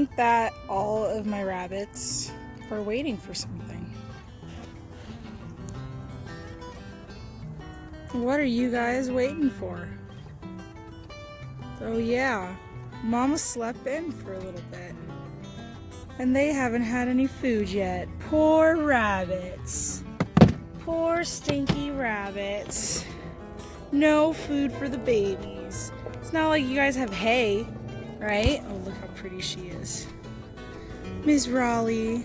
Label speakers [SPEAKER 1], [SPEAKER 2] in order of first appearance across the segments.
[SPEAKER 1] think that all of my rabbits are waiting for something. What are you guys waiting for? Oh yeah, Mama slept in for a little bit. And they haven't had any food yet. Poor rabbits. Poor stinky rabbits. No food for the babies. It's not like you guys have hay, right? Oh, look how pretty she is. Miss Raleigh.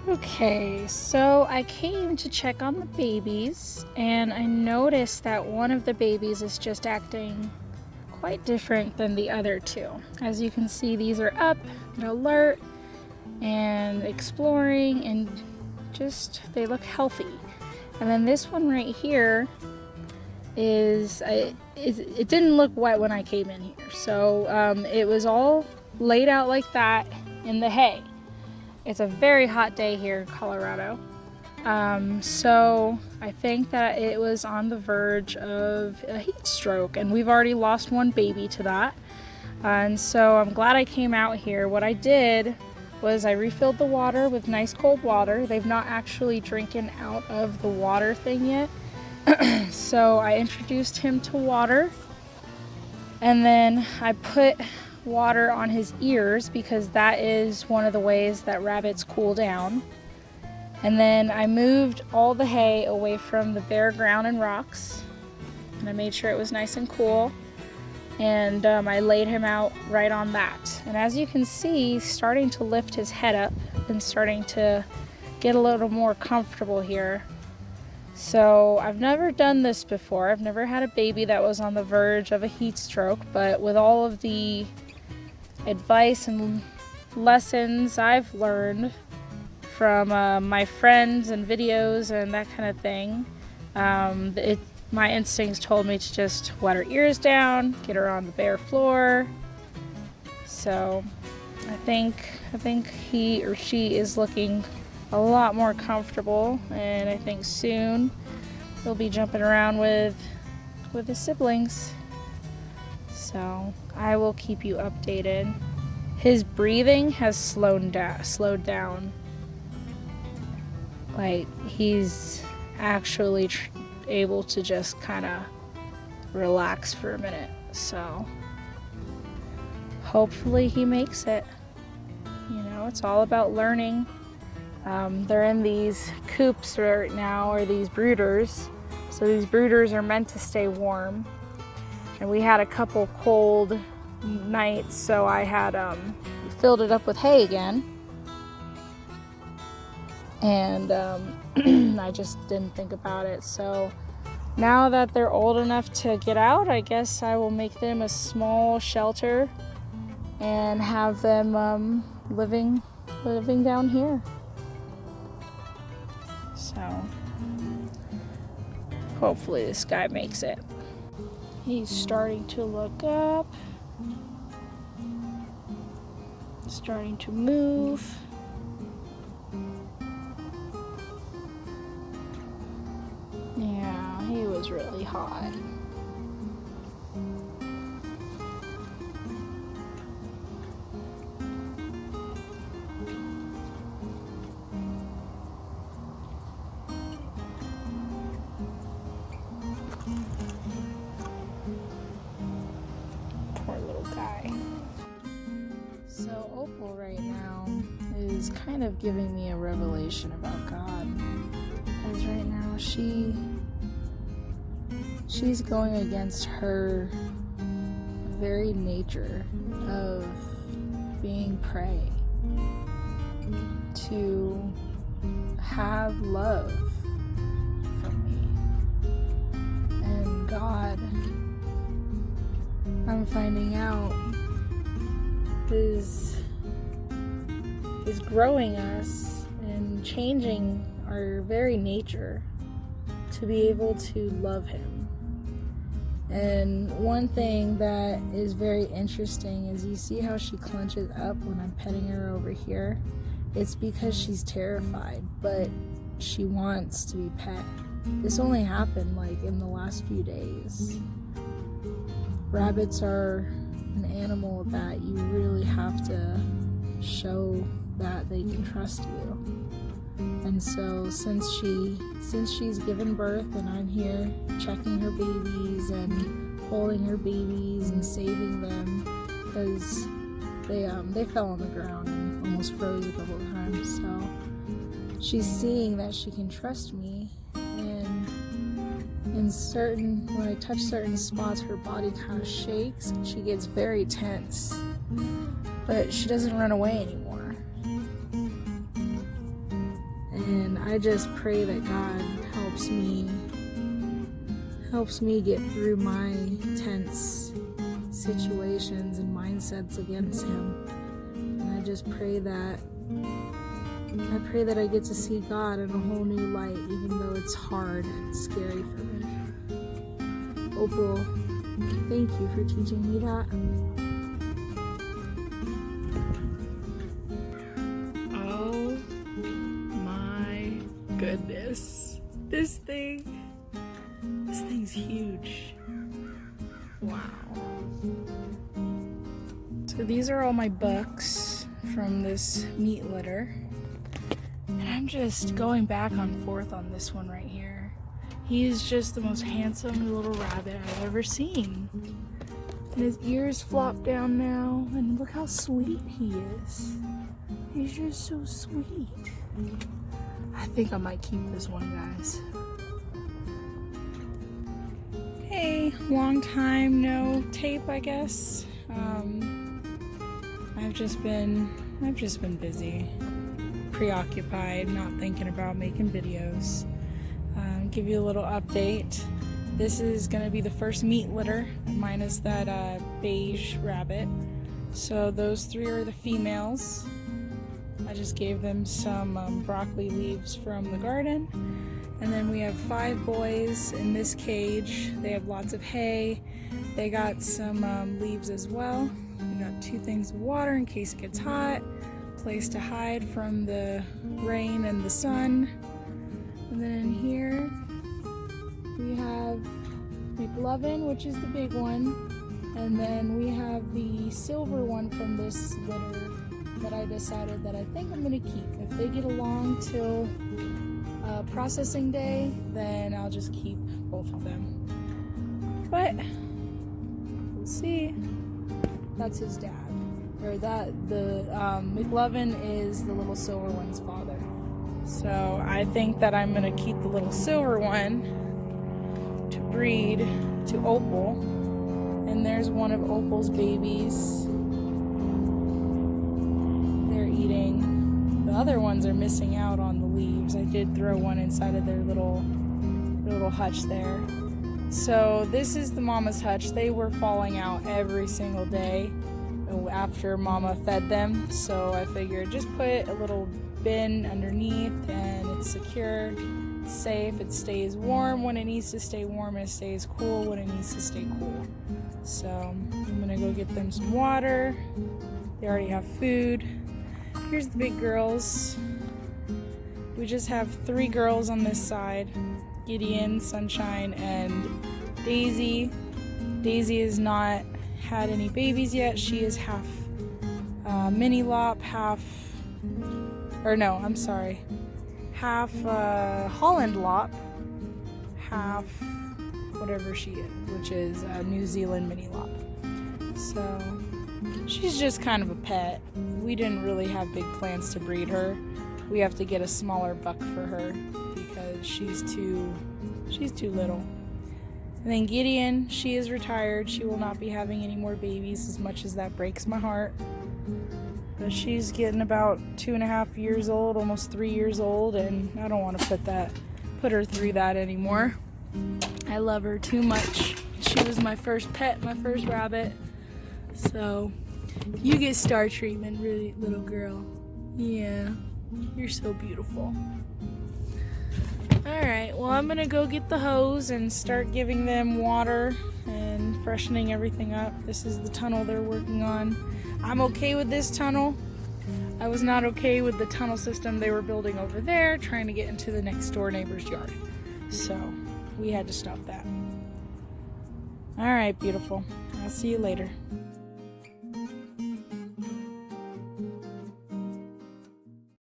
[SPEAKER 1] Okay, so I came to check on the babies, and I noticed that one of the babies is just acting quite different than the other two. As you can see, these are up and alert and exploring, and just they look healthy. And then this one right here it didn't look wet when I came in here, so it was all laid out like that in the hay. It's a very hot day here in Colorado, so I think that it was on the verge of a heat stroke, and we've already lost one baby to that. And so I'm glad I came out here. What I did was I refilled the water with nice cold water. They've not actually drinking out of the water thing yet. So I introduced him to water, and then I put water on his ears because that is one of the ways that rabbits cool down. And then I moved all the hay away from the bare ground and rocks, and I made sure it was nice and cool, and I laid him out right on that. And as you can see, he's starting to lift his head up and starting to get a little more comfortable here. So I've never done this before. I've never had a baby that was on the verge of a heat stroke, but with all of the advice and lessons I've learned from my friends and videos and that kind of thing, my instincts told me to just wet her ears down, get her on the bare floor. So I think he or she is looking a lot more comfortable, and I think soon they'll be jumping around with his siblings. So I will keep you updated. His breathing has slowed down. Like, he's actually able to just kind of relax for a minute. So hopefully he makes it. You know, it's all about learning. They're in these coops right now, or these brooders. So these brooders are meant to stay warm. And we had a couple cold nights, so I had filled it up with hay again. And I just didn't think about it. So now that they're old enough to get out, I guess I will make them a small shelter and have them living down here. So hopefully this guy makes it. He's starting to look up, starting to move. Yeah, he was really hot. Poor little guy. So Opal right now is kind of giving me a revelation about God. Because right now she's going against her very nature of being prey, to have love from me. And God, I'm finding out, is growing us and changing our very nature to be able to love Him. And one thing that is very interesting is you see how she clenches up when I'm petting her over here. It's because she's terrified, but she wants to be pet. This only happened like in the last few days. Rabbits are an animal that you really have to show that they can trust you. And so since she's given birth and I'm here checking her babies and holding her babies and saving them, because they fell on the ground and almost froze a couple of times. So she's seeing that she can trust me, and when I touch certain spots, her body kind of shakes. She gets very tense, but she doesn't run away anymore. And I just pray that God helps me get through my tense situations and mindsets against him. And I just pray that I get to see God in a whole new light, even though it's hard and scary for me. Opal, thank you for teaching me that.
[SPEAKER 2] Oh my goodness. This thing's huge. Wow.
[SPEAKER 1] So these are all my bucks from this meat litter. And I'm just going back and forth on this one right here. He is just the most handsome little rabbit I've ever seen. And his ears flop down now, and look how sweet he is. He's just so sweet. I think I might keep this one, guys. Hey, long time no tape, I guess. I've just been busy, preoccupied, not thinking about making videos. Give you a little update. This is gonna be the first meat litter, minus that beige rabbit. So those 3 are the females. I just gave them some broccoli leaves from the garden. And then we have 5 boys in this cage. They have lots of hay. They got some leaves as well. We got 2 things of water in case it gets hot, place to hide from the rain and the sun. And then in here we have McLovin, which is the big one, and then we have the silver one from this litter that I decided that I think I'm gonna keep. If they get along till processing day, then I'll just keep both of them. But we'll see. That's his dad, or the McLovin is the little silver one's father. So I think that I'm gonna keep the little silver one to breed to Opal. And there's one of Opal's babies. They're eating. The other ones are missing out on the leaves. I did throw one inside of their little hutch there. So this is the mama's hutch. They were falling out every single day after mama fed them. So I figured just put a little bin underneath and it's secure, it's safe, it stays warm when it needs to stay warm, and it stays cool when it needs to stay cool. So I'm gonna go get them some water. They already have food. Here's the big girls. We just have 3 girls on this side: Gideon, Sunshine, and Daisy. Daisy has not had any babies yet. She is half mini lop, half Holland lop, half whatever she is, which is a New Zealand mini lop. So she's just kind of a pet. We didn't really have big plans to breed her. We have to get a smaller buck for her because she's too little. And then Gideon, she is retired. She will not be having any more babies, as much as that breaks my heart. But she's getting about 2.5 years old, almost 3 years old, and I don't want to put her through that anymore. I love her too much. She was my first pet, my first rabbit. So you get star treatment, really, little girl. Yeah, you're so beautiful. Alright, well, I'm gonna go get the hose and start giving them water and freshening everything up. This is the tunnel they're working on. I'm okay with this tunnel. I was not okay with the tunnel system they were building over there, trying to get into the next door neighbor's yard. So we had to stop that. Alright, beautiful. I'll see you later.